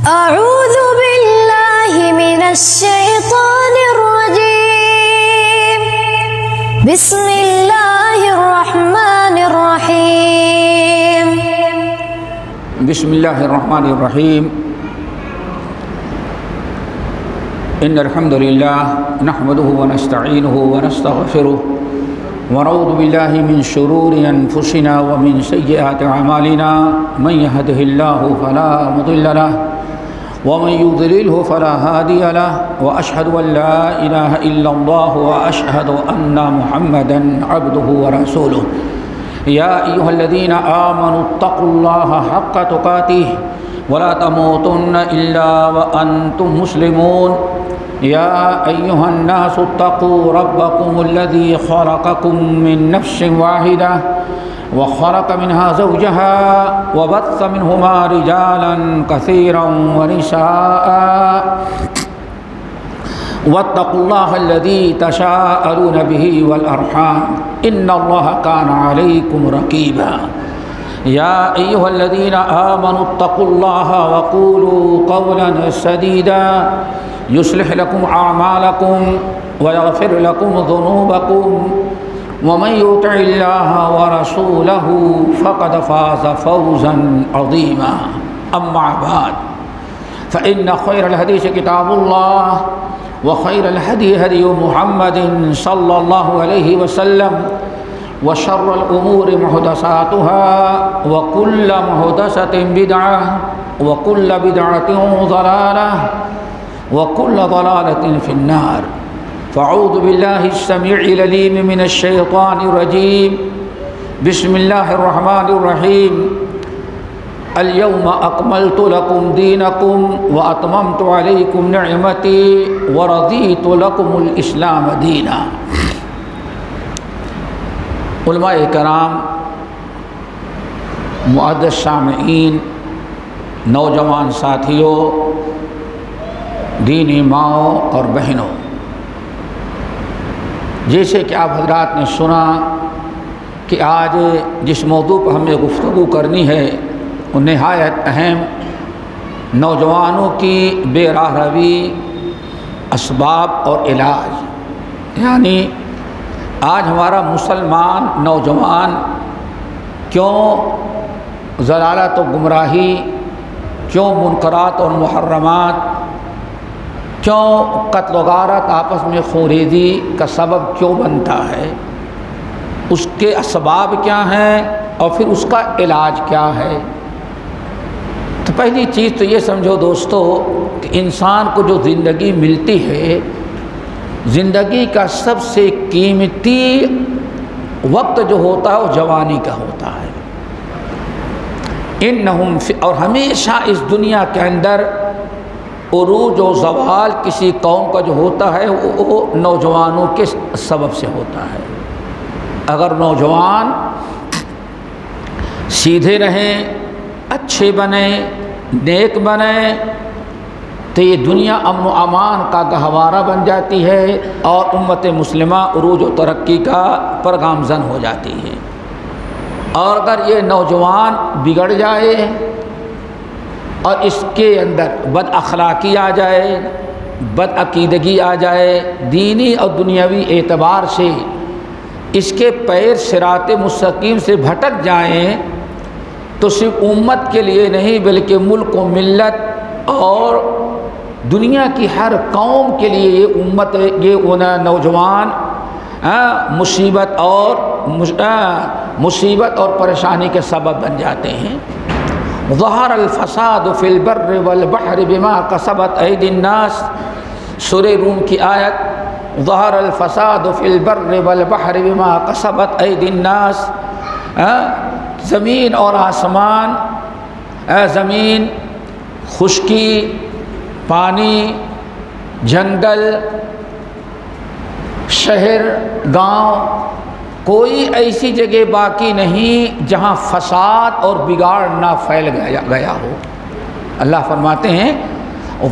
أعوذ بالله من الشيطان الرجيم. بسم الله الرحمن الرحيم. بسم الله الرحمن الرحيم. إن الحمد لله نحمده ونستعينه ونستغفره ونعوذ بالله من شرور أنفسنا ومن سيئات أعمالنا. من يهده الله فلا مضل له ومن يضلله فلا هادي له وأشهد أن لا إله إلا الله وأشهد أن محمدا عبده ورسوله. يا أيها الذين آمنوا اتقوا الله حق تقاته ولا تموتن إلا وأنتم مسلمون. يا أيها الناس اتقوا ربكم الذي خلقكم من نفس واحدة وخلق منها زوجها وبث منهما رجالا كثيرا ونساء واتقوا الله الذي تساءلون به والأرحام إن الله كان عليكم رقيبا. يا أيها الذين آمنوا اتقوا الله وقولوا قولا سديدا يصلح لكم أعمالكم ويغفر لكم ذنوبكم ومن يطع الله ورسوله فقد فاز فوزا عظيما. أما بعد فإن خير الحديث كتاب الله وخير الهدي هدي محمد صلى الله عليه وسلم وشر الأمور محدثاتها وكل محدثة بدعة وكل بدعة ضلالة وكل ضلالة في النار. فأعوذ بالله السميع العليم من الشيطان الرجيم. بسم الله الرحمن الرحيم. اليوم أكملت لكم دينكم وأتممت عليكم نعمتي ورضيت لكم الإسلام دينا. علماء کرام، معزز سامعین، نوجوان ساتھیوں، دینی ماؤں اور بہنوں، جیسے کہ آپ حضرات نے سنا کہ آج جس موضوع پر ہمیں گفتگو کرنی ہے وہ نہایت اہم، نوجوانوں کی بے راہ روی، اسباب اور علاج. یعنی آج ہمارا مسلمان نوجوان کیوں ضلالت و گمراہی، کیوں منکرات اور محرمات، کیوں قتل و غارت، آپس میں خونریزی کا سبب کیوں بنتا ہے، اس کے اسباب کیا ہیں اور پھر اس کا علاج کیا ہے. تو پہلی چیز تو یہ سمجھو دوستو کہ انسان کو جو زندگی ملتی ہے، زندگی کا سب سے قیمتی وقت جو ہوتا ہے وہ جوانی کا ہوتا ہے. اور ہمیشہ اس دنیا کے اندر عروج و زوال کسی قوم کا جو ہوتا ہے وہ نوجوانوں کے سبب سے ہوتا ہے. اگر نوجوان سیدھے رہیں، اچھے بنیں، نیک بنیں، تو یہ دنیا امن و امان کا گہوارہ بن جاتی ہے اور امت مسلمہ عروج و ترقی کا پر گامزن ہو جاتی ہے. اور اگر یہ نوجوان بگڑ جائے اور اس کے اندر بد اخلاقی آ جائے، بد عقیدگی آ جائے، دینی اور دنیاوی اعتبار سے اس کے پیر صراط مستقیم سے بھٹک جائیں تو صرف امت کے لیے نہیں بلکہ ملک و ملت اور دنیا کی ہر قوم کے لیے یہ امت، یہ نوجوان مصیبت اور پریشانی کے سبب بن جاتے ہیں. ظہر الفساد فی البر والبحر بما کسبت ایدی الناس، سورہ روم کی آیت. ظہر الفساد فی البر والبحر بما کسبت ایدی الناس. زمین اور آسمان، زمین، خشکی، پانی، جنگل، شہر، گاؤں، کوئی ایسی جگہ باقی نہیں جہاں فساد اور بگاڑ نہ پھیل گیا ہو. اللہ فرماتے ہیں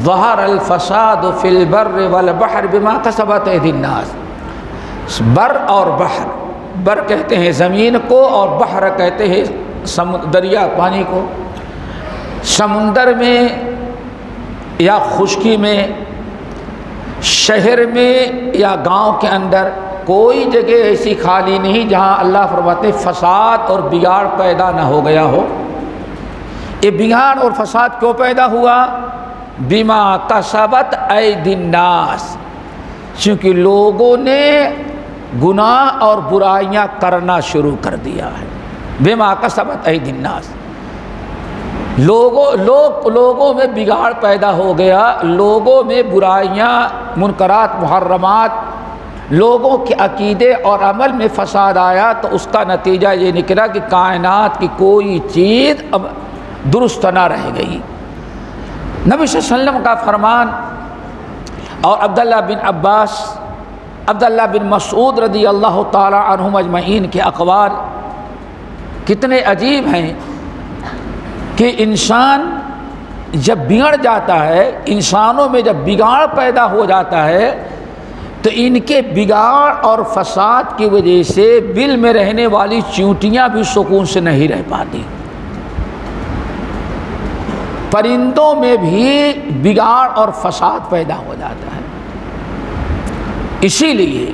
ظہر الفساد فی البر والبحر بما کسبت ایدی الناس. بر اور بحر، بر کہتے ہیں زمین کو اور بحر کہتے ہیں دریا، پانی کو. سمندر میں یا خشکی میں، شہر میں یا گاؤں کے اندر کوئی جگہ ایسی خالی نہیں جہاں اللہ فرماتے ہیں فساد اور بگاڑ پیدا نہ ہو گیا ہو۔ یہ بگاڑ اور فساد کیوں پیدا ہوا؟ بما کسبت ایدی الناس، چونکہ لوگوں نے گناہ اور برائیاں کرنا شروع کر دیا ہے۔ بما کسبت ایدی الناس، لوگوں میں بگاڑ پیدا ہو گیا، لوگوں میں برائیاں، منکرات، محرمات، لوگوں کے عقیدے اور عمل میں فساد آیا، تو اس کا نتیجہ یہ نکلا کہ کائنات کی کوئی چیز اب درست نہ رہ گئی۔ نبی صلی اللہ علیہ وسلم کا فرمان اور عبداللہ بن عباس، عبداللہ بن مسعود رضی اللہ تعالی عنہم اجمعین کے اقوال کتنے عجیب ہیں کہ انسان جب بگڑ جاتا ہے، انسانوں میں جب بگاڑ پیدا ہو جاتا ہے تو ان کے بگاڑ اور فساد کی وجہ سے بل میں رہنے والی چیونٹیاں بھی سکون سے نہیں رہ پاتی۔ پرندوں میں بھی بگاڑ اور فساد پیدا ہو جاتا ہے۔ اسی لیے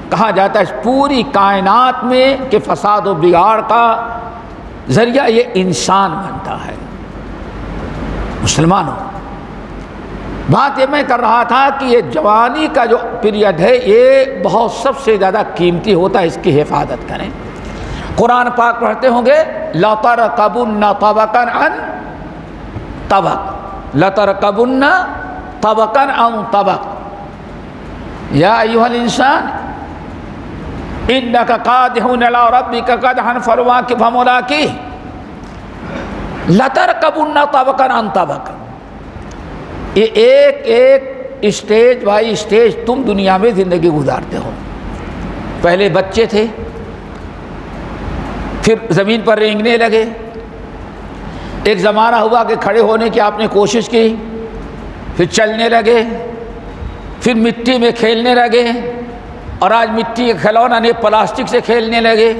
کہا جاتا ہے پوری کائنات میں کہ فساد و بگاڑ کا ذریعہ یہ انسان بنتا ہے۔ مسلمانوں، بات یہ میں کر رہا تھا کہ یہ جوانی کا جو پیریڈ ہے یہ بہت سب سے زیادہ قیمتی ہوتا ہے، اس کی حفاظت کریں۔ قرآن پاک پڑھتے ہوں گے لَتَرْكَبُنَّ طَبَقًا عَنْ طَبَقٍ، لَتَرْكَبُنَّ طَبَقًا عَنْ طَبَقٍ، یا ایھا الانسان انک قادح الی ربک قدحا فملاقیہ، لَتَرْكَبُنَّ طَبَقًا عَنْ طَبَقٍ۔ یہ ایک اسٹیج بائی اسٹیج تم دنیا میں زندگی گزارتے ہو۔ پہلے بچے تھے، پھر زمین پر رینگنے لگے، ایک زمانہ ہوا کہ کھڑے ہونے کی آپ نے کوشش کی، پھر چلنے لگے، پھر مٹی میں کھیلنے لگے، اور آج مٹی کے کھلونا نہیں پلاسٹک سے کھیلنے لگے،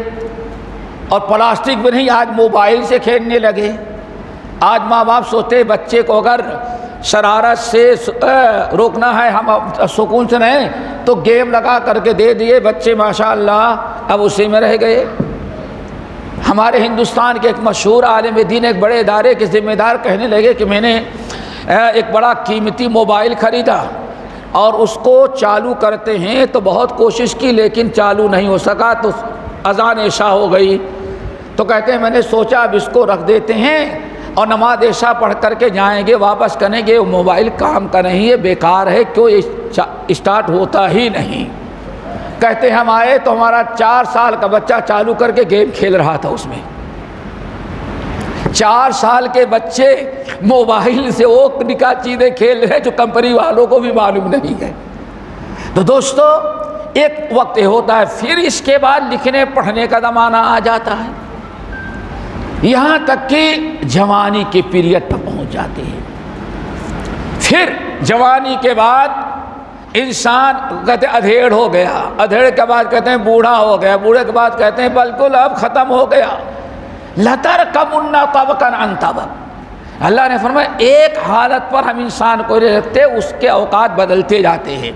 اور پلاسٹک میں نہیں آج موبائل سے کھیلنے لگے۔ آج ماں باپ سوچتے ہیں بچے کو اگر شرارت سے روکنا ہے، ہم سکون سے رہیں، تو گیم لگا کر کے دے دیے، بچے ماشاءاللہ اب اسی میں رہ گئے۔ ہمارے ہندوستان کے ایک مشہور عالم دین ایک بڑے ادارے کے ذمہ دار کہنے لگے کہ میں نے ایک بڑا قیمتی موبائل خریدا اور اس کو چالو کرتے ہیں تو بہت کوشش کی لیکن چالو نہیں ہو سکا، تو اذان عشاء ہو گئی، تو کہتے ہیں میں نے سوچا اب اس کو رکھ دیتے ہیں اور نماز عشاء پڑھ کر کے جائیں گے، واپس کریں گے، وہ موبائل کام کا نہیں ہے، بیکار ہے، کیوں اسٹارٹ ہوتا ہی نہیں۔ کہتے ہیں ہم آئے تو ہمارا 4 سال کا بچہ چالو کر کے گیم کھیل رہا تھا، اس میں 4 سال کے بچے موبائل سے وہ نکاح چیزیں کھیل رہے جو کمپنی والوں کو بھی معلوم نہیں ہے۔ تو دوستو ایک وقت ہوتا ہے، پھر اس کے بعد لکھنے پڑھنے کا زمانہ آ جاتا ہے، یہاں تک کہ جوانی کے پیریڈ پر پہنچ جاتے ہیں۔ پھر جوانی کے بعد انسان کہتے ہیں ادھیڑ ہو گیا، ادھیڑ کے بعد کہتے ہیں بوڑھا ہو گیا، بوڑھے کے بعد کہتے ہیں بالکل اب ختم ہو گیا۔ لَتَرْكَبُنَّ طَبَقًا عَنْ طَبَقٍ، اللہ نے فرمایا ایک حالت پر ہم انسان کو نہیں رکھتے، اس کے اوقات بدلتے جاتے ہیں۔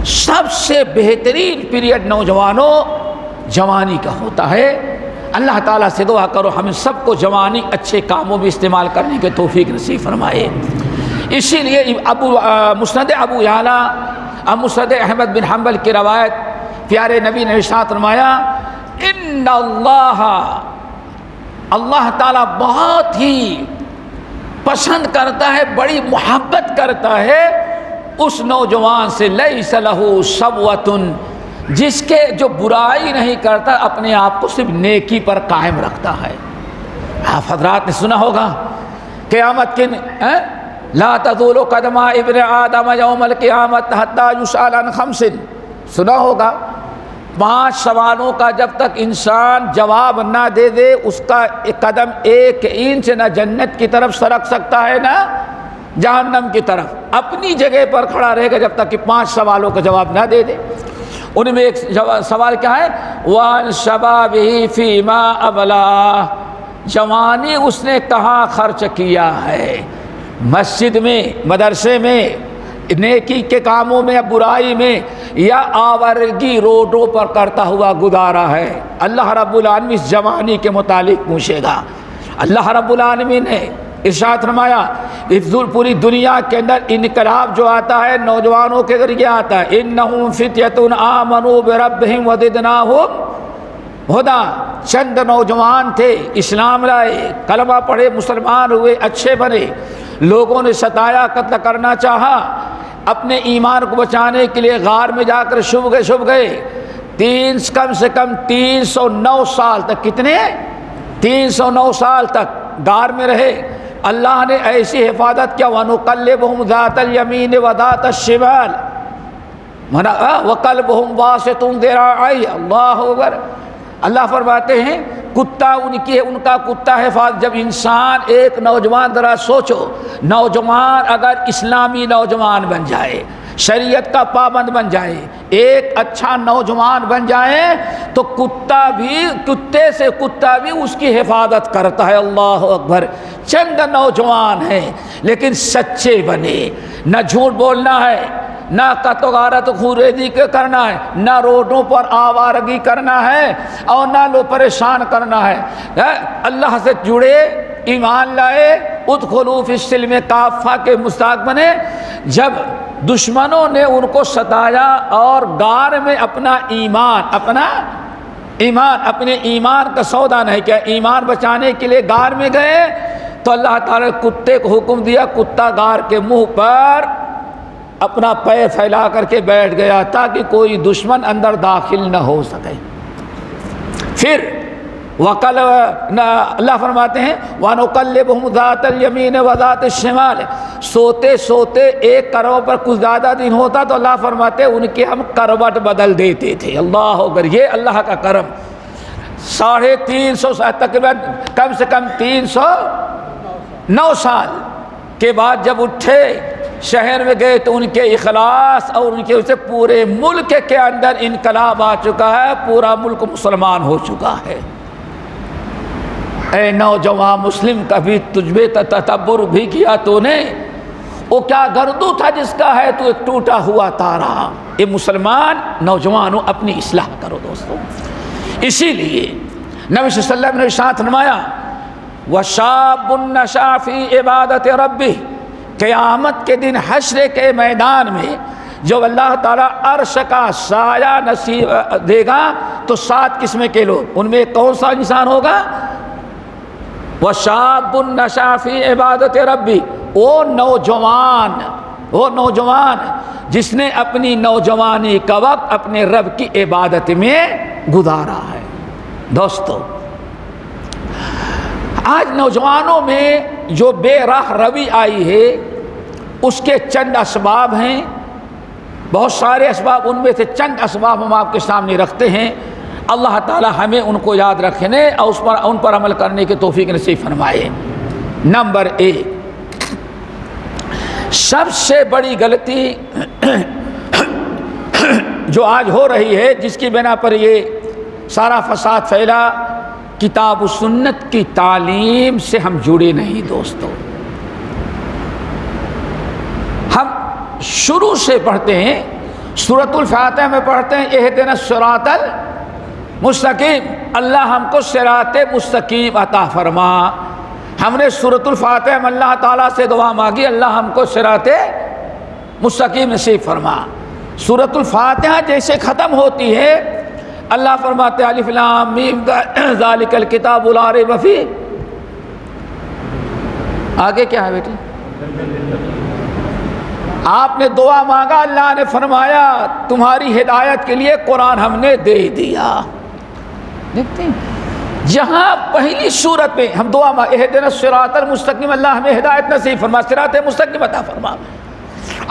سب سے بہترین پیریڈ نوجوانوں جوانی کا ہوتا ہے۔ اللہ تعالیٰ سے دعا کرو ہم سب کو جوانی اچھے کاموں میں استعمال کرنے کے توفیق نصیب فرمائے۔ اسی لیے مسند ابو یعلا اور مسند احمد بن حنبل کی روایت، پیارے نبی نے ارشاد فرمایا ان اللہ تعالیٰ بہت ہی پسند کرتا ہے، بڑی محبت کرتا ہے اس نوجوان سے لیس لہ صبوۃ، جس کے جو برائی نہیں کرتا، اپنے آپ کو صرف نیکی پر قائم رکھتا ہے۔ آپ حضرات نے سنا ہوگا قیامت کے لا تزول قدم ابن آدم یوم القیامت حتی یسأل عن 5، سنا ہوگا 5 سوالوں کا جب تک انسان جواب نہ دے دے اس کا ایک قدم 1 انچ نہ جنت کی طرف سرک سکتا ہے نہ جہنم کی طرف، اپنی جگہ پر کھڑا رہے گا جب تک کہ 5 سوالوں کا جواب نہ دے دے۔ ان میں ایک سوال کیا ہے؟ وَعَنْ شَبَابِهِ فِي مَا أَبْلَاهُ، جوانی اس نے کہاں خرچ کیا ہے، مسجد میں، مدرسے میں، نیکی کے کاموں میں یا برائی میں یا آوارگی روڈوں پر کرتا ہوا گزارا ہے، اللہ رب العالمین اس جوانی کے متعلق پوچھے گا۔ اللہ رب العالمین نے ارشاد فرمایا پوری دنیا کے اندر انقلاب جو آتا ہے نوجوانوں کے ذریعے آتا ہے، انہم فتیۃ آمنوا بربہم وزدناہم ہدا۔ چند نوجوان تھے، اسلام لائے، کلمہ پڑھے، مسلمان ہوئے، اچھے بنے، لوگوں نے ستایا، قتل کرنا چاہا، اپنے ایمان کو بچانے کے لیے غار میں جا کر چھپ گئے، کم سے کم 309 سال تک، کتنے؟ 309 سال تک غار میں رہے۔ اللہ نے ایسی حفاظت کیا، وَنُقَلِّبُهُمْ ذَاتَ الْيَمِينِ وَذَاتَ الشِّمَالِ وَقَلْبُهُمْ بَاسِطٌ ذِرَاعَيْهِ۔ اللہ اکبر۔ اللہ فرماتے ہیں کتا ان کا کتا حفاظت۔ جب انسان ایک نوجوان، ذرا سوچو، نوجوان اگر اسلامی نوجوان بن جائے، شریعت کا پابند بن جائے، ایک اچھا نوجوان بن جائے تو کتا بھی اس کی حفاظت کرتا ہے۔ اللہ اکبر۔ چند نوجوان ہیں لیکن سچے بنے، نہ جھوٹ بولنا ہے، نہ قتل و غارت خوریزی کرنا ہے، نہ روڈوں پر آوارگی کرنا ہے اور نہ لو پریشان کرنا ہے، اللہ سے جڑے، ایمان لائے، ادخلوا فی السلم کافہ کے مستحق بنے۔ جب دشمنوں نے ان کو ستایا اور غار میں اپنے ایمان کا سودا نہیں کیا، ایمان بچانے کے لیے غار میں گئے تو اللہ تعالیٰ نے کتے کو حکم دیا، کتا غار کے منہ پر اپنا پیر پھیلا کر کے بیٹھ گیا تاکہ کوئی دشمن اندر داخل نہ ہو سکے۔ پھر اللہ فرماتے ہیں وَنُقَلِّبُهُمْ ذَاتَ الْيَمِينِ وَذَاتَ الشِّمَالِ۔ سوتے ایک کروٹ پر کچھ زیادہ دن ہوتا تو اللہ فرماتے ہیں ان کے ہم کروٹ بدل دیتے تھے۔ اللہ اکبر۔ یہ اللہ کا کرم۔ 350 سال، تقریباً کم سے کم 309 سال کے بعد جب اٹھے، شہر میں گئے تو ان کے اخلاص اور ان کے اسے پورے ملک کے اندر انقلاب آ چکا ہے، پورا ملک مسلمان ہو چکا ہے۔ اے نوجوان مسلم، کبھی تجھ میں تدبر بھی کیا تو نے؟ وہ کیا گردو تھا جس کا ہے تو ایک ٹوٹا ہوا تارا۔ یہ مسلمان نوجوانوں اپنی اصلاح کرو دوستو۔ اسی لیے نبی صلی اللہ علیہ وسلم نے ارشاد فرمایا وَشَابٌ نَشَأَ فِي عِبَادَةِ رَبِّهِ۔ قیامت کے دن حشر کے میدان میں جب اللہ تعالیٰ عرش کا سایہ نصیب دے گا تو 7 قسم کے لوگ، ان میں کون سا انسان ہوگا؟ وَشَابٌ نَشَأَ فِي عِبَادَةِ رَبِّهِ۔ وہ نوجوان جس نے اپنی نوجوانی کا وقت اپنے رب کی عبادت میں گزارا ہے۔ دوستو، آج نوجوانوں میں جو بے راہ روی آئی ہے اس کے چند اسباب ہیں، بہت سارے اسباب، ان میں سے چند اسباب ہم آپ کے سامنے رکھتے ہیں۔ اللہ تعالی ہمیں ان کو یاد رکھنے اور ان پر عمل کرنے کی توفیق نصیب فرمائے۔ نمبر 1، سب سے بڑی غلطی جو آج ہو رہی ہے، جس کی بنا پر یہ سارا فساد پھیلا، کتاب و سنت کی تعلیم سے ہم جڑے نہیں دوستو۔ ہم شروع سے پڑھتے ہیں، سورۃ الفاتحہ میں پڑھتے ہیں اہدنا الصراط المستقیم، اللہ ہم کو صراط مستقیم عطا فرما۔ ہم نے سورۃ الفاتحہ میں اللہ تعالیٰ سے دعا مانگی، اللہ ہم کو صراط مستقیم نصیب فرما۔ سورۃ الفاتحہ جیسے ختم ہوتی ہے اللہ فرماتے الف لام میم ذالک الکتاب لا ریب فیہ۔ آگے کیا ہے بیٹی؟ آپ نے دعا مانگا، اللہ نے فرمایا تمہاری ہدایت کے لیے قرآن ہم نے دے دیا۔ دیکھتے ہیں جہاں پہلی صورت میں ہم دعا مانگا اہدنا الصراط المستقیم، اللہ ہمیں ہدایت نصیب فرما، صراط مستقیم عطا فرما۔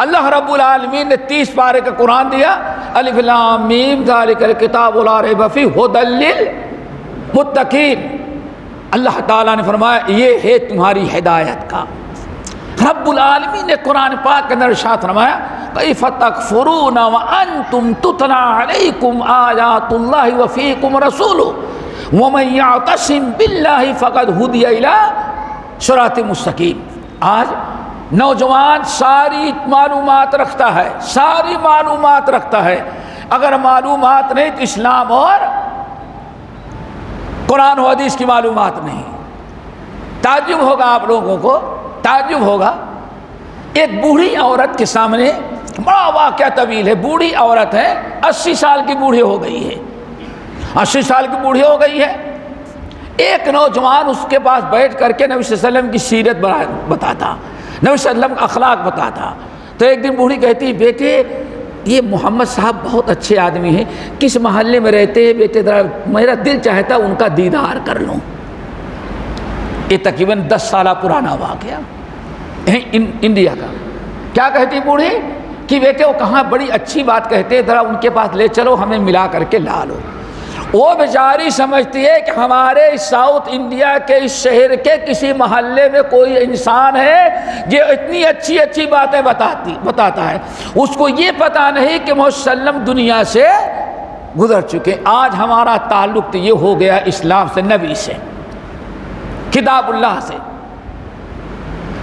اللہ رب العالمین نے 30 پارے کا قرآن دیا، الف لام میم ذالک الکتاب لا ریب فیہ ھدی للمتقین۔ اللہ تعالیٰ نے فرمایا یہ ہے تمہاری ہدایت کا۔ رب العالمین نے قرآن پاک کے اندر ارشاد فرمایا کیف تکفرون وانتم تتلی علیکم آیات اللہ وفیکم رسولہ ومن یعتصم باللہ فقد ھدی الی صراط مستقیم۔ آج نوجوان ساری معلومات رکھتا ہے، ساری معلومات رکھتا ہے، اگر معلومات نہیں تو اسلام اور قرآن و حدیث کی معلومات نہیں۔ تعجب ہوگا آپ لوگوں کو، تعجب ہوگا، ایک بوڑھی عورت کے سامنے، بڑا واقعہ طویل ہے، بوڑھی عورت ہے، 80 سال کی بوڑھی ہو گئی ہے، 80 سال کی بوڑھی ہو گئی ہے، ایک نوجوان اس کے پاس بیٹھ کر کے نبی صلی اللہ علیہ وسلم کی سیرت بتاتا، نبی صلی اللہ علیہ وسلم کا اخلاق بتاتا۔ تو ایک دن بوڑھی کہتی، بیٹے یہ محمد صاحب بہت اچھے آدمی ہیں، کس محلے میں رہتے ہیں بیٹے، ذرا میرا دل چاہتا ان کا دیدار کر لوں۔ یہ تقریباً 10 سالہ پرانا واقعہ انڈیا کا۔ کیا کہتی بوڑھی کہ بیٹے وہ کہاں بڑی اچھی بات کہتے، ذرا ان کے پاس لے چلو، ہمیں ملا کر کے لا لو۔ وہ بیچاری سمجھتی ہے کہ ہمارے ساؤتھ انڈیا کے اس شہر کے کسی محلے میں کوئی انسان ہے جو اتنی اچھی اچھی باتیں بتاتا ہے، اس کو یہ پتہ نہیں کہ محمد صلی اللہ علیہ وسلم دنیا سے گزر چکے۔ آج ہمارا تعلق تو یہ ہو گیا اسلام سے، نبی سے، کتاب اللہ سے۔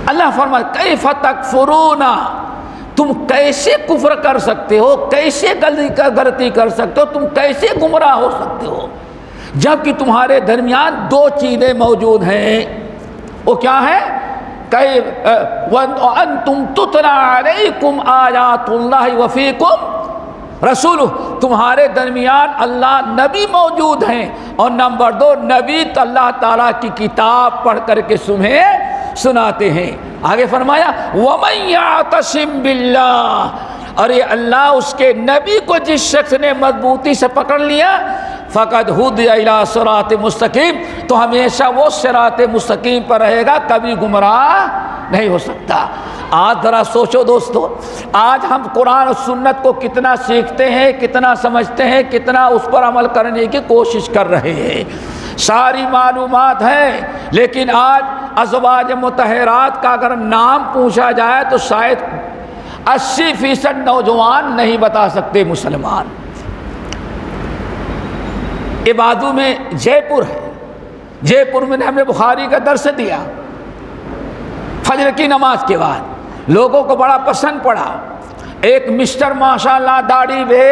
اللہ فرماتا کیف تکفرون، تم کیسے کفر کر سکتے ہو، کیسے غلطی کر سکتے ہو، تم کیسے گمراہ ہو سکتے ہو، جبکہ تمہارے درمیان 2 چیزیں موجود ہیں۔ وہ کیا ہے؟ وَأَنْتُمْ تُتْلَىٰ عَلَيْكُمْ آيَاتُ اللَّهِ وَفِيكُمْ رَسُولُهُ، تمہارے درمیان اللہ نبی موجود ہیں، اور نمبر 2 نبی تو اللہ تعالیٰ کی کتاب پڑھ کر کے تمہیں سناتے ہیں۔ آگے فرمایا وَمَن يَعْتَصِم بِاللَّهِ، اور یہ اللہ اس کے نبی کو جس شخص نے مضبوطی سے پکڑ لیا، فَقَدْ هُدِيَ إِلَىٰ صِرَاطٍ مُسْتَقِيمٍ، تو ہمیشہ وہ صراط مستقیم پر رہے گا، کبھی گمراہ نہیں ہو سکتا۔ آج ذرا سوچو دوستو، آج ہم قرآن و سنت کو کتنا سیکھتے ہیں، کتنا سمجھتے ہیں، کتنا اس پر عمل کرنے کی کوشش کر رہے ہیں، ساری معلومات ہیں، لیکن آج ازواج مطہرات کا اگر نام پوچھا جائے تو شاید 80% نوجوان نہیں بتا سکتے مسلمان۔ یہ بازو میں جے پور ہے، جے پور میں ہم نے بخاری کا درس دیا فجر کی نماز کے بعد، لوگوں کو بڑا پسند پڑا۔ ایک مسٹر ماشاءاللہ داڑھی بھی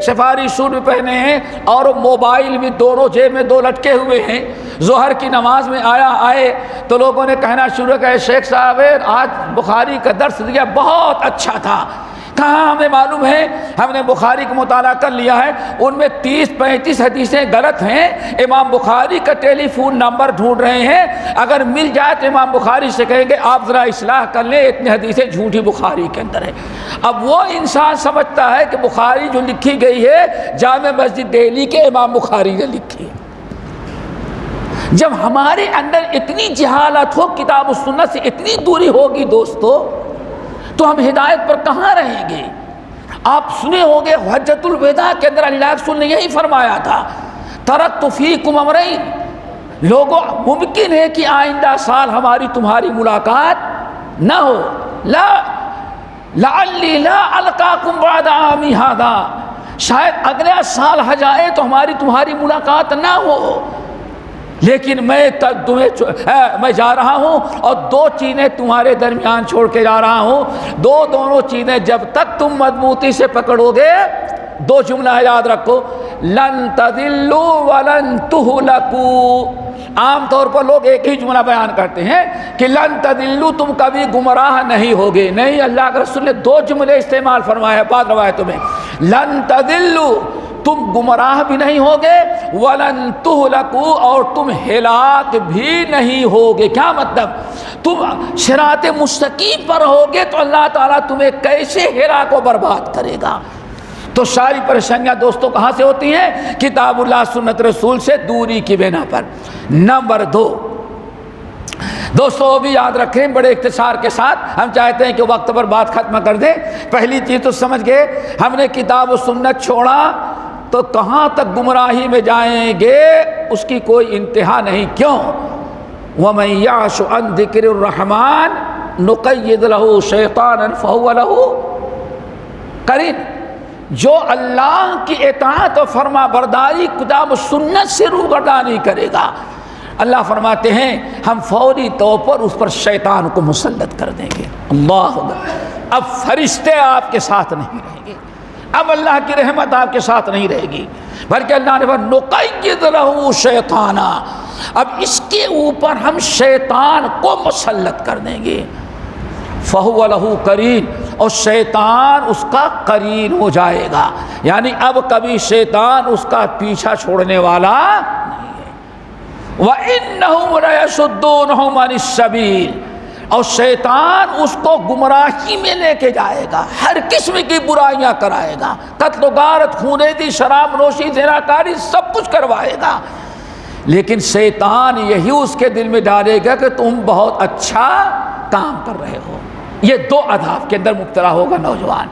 سفاری سوٹ بھی پہنے ہیں اور موبائل بھی دونوں جیب میں 2 لٹکے ہوئے ہیں، ظہر کی نماز میں آئے تو لوگوں نے کہنا شروع کیا، شیخ صاحب آج بخاری کا درس دیا بہت اچھا تھا۔ کہاں ہمیں معلوم ہے، ہم نے بخاری کا مطالعہ کر لیا ہے، ان میں 30-35 حدیثیں غلط ہیں، امام بخاری کا ٹیلی فون نمبر ڈھونڈ رہے ہیں، اگر مل جائے تو امام بخاری سے کہیں گے آپ ذرا اصلاح کر لیں، اتنی حدیثیں جھوٹی بخاری کے اندر ہے۔ اب وہ انسان سمجھتا ہے کہ بخاری جو لکھی گئی ہے جامع مسجد دہلی کے امام بخاری نے لکھی ہے۔ جب ہمارے اندر اتنی جہالت ہو، کتاب و سنت سے اتنی دوری ہوگی دوستو، تو ہم ہدایت پر کہاں رہیں گے؟ آپ سنے ہوگے حجۃ الوداع کے اندر اللہ کے رسول نے یہی فرمایا تھا، ترکت فیکم امرین، لوگوں ممکن ہے کہ آئندہ سال ہماری تمہاری ملاقات نہ ہو، لعلی لا القاکم بعد عامی ھذا، شاید اگلا سال ہو جائے تو ہماری تمہاری ملاقات نہ ہو، لیکن میں جا رہا ہوں اور 2 چیزیں تمہارے درمیان چھوڑ کے جا رہا ہوں، دونوں چیزیں جب تک تم مضبوطی سے پکڑو گے، 2 جملہ یاد رکھو، لن تضلوا ولن تہلکوا۔ عام طور پر لوگ ایک ہی جملہ بیان کرتے ہیں کہ لن تضلوا، تم کبھی گمراہ نہیں ہوگے، نہیں، اللہ کے رسول نے 2 جملے استعمال فرمایا بعض روایتوں میں، لن تضلوا، تم گمراہ بھی نہیں ہوگے، وَلَن تُهْلَكُوا، اور تم ہلاک بھی نہیں ہوگے۔ کیا مطلب؟ تم صراط مستقیم پر ہوگے تو اللہ تعالیٰ تمہیں کیسے ہلاک و برباد کرے گا؟ تو ساری پریشانیاں دوستوں کہاں سے ہوتی ہیں؟ کتاب اللہ سنت رسول سے دوری کی بنا پر۔ نمبر 2 دوستو وہ بھی یاد رکھیں بڑے اختصار کے ساتھ، ہم چاہتے ہیں کہ وقت پر بات ختم کر دیں۔ پہلی چیز تو سمجھ گئے، ہم نے کتاب و سنت چھوڑا تو کہاں تک گمراہی میں جائیں گے، اس کی کوئی انتہا نہیں۔ کیوں؟ وَمَن يَعْشُ عَن ذِكْرِ الرَّحْمَٰنِ نُقَيِّضْ لَهُ شَيْطَانًا فَهُوَ لَهُ قَرِينٌ، جو اللہ کی اطاعت و فرما برداری کتاب و سنت سے روگردانی کرے گا، اللہ فرماتے ہیں ہم فوری طور پر اس پر شیطان کو مسلط کر دیں گے۔ اللہ اکبر۔ اب فرشتے آپ کے ساتھ نہیں رہیں گے، اب اللہ کی رحمت آپ کے ساتھ نہیں رہے گی، بلکہ اللہ نے فرمایا نقید لہ شیطانا، اب اس کے اوپر ہم شیطان کو مسلط کر دیں گے۔ فہو لہ قرین، اور شیطان اس کا قرین ہو جائے گا، یعنی اب کبھی شیطان اس کا پیچھا چھوڑنے والا نہیں ہے۔ وَإِنَّهُمْ لَيَصُدُّونَهُمْ عَنِ السَّبِيلِ، اور شیطان اس کو گمراہی میں لے کے جائے گا، ہر قسم کی برائیاں کرائے گا، قتل و غارت، خون ریزی، شراب نوشی، زناکاری، سب کچھ کروائے گا، لیکن شیطان یہی اس کے دل میں ڈالے گا کہ تم بہت اچھا کام کر رہے ہو۔ یہ دو عذاب کے اندر مبتلا ہوگا نوجوان۔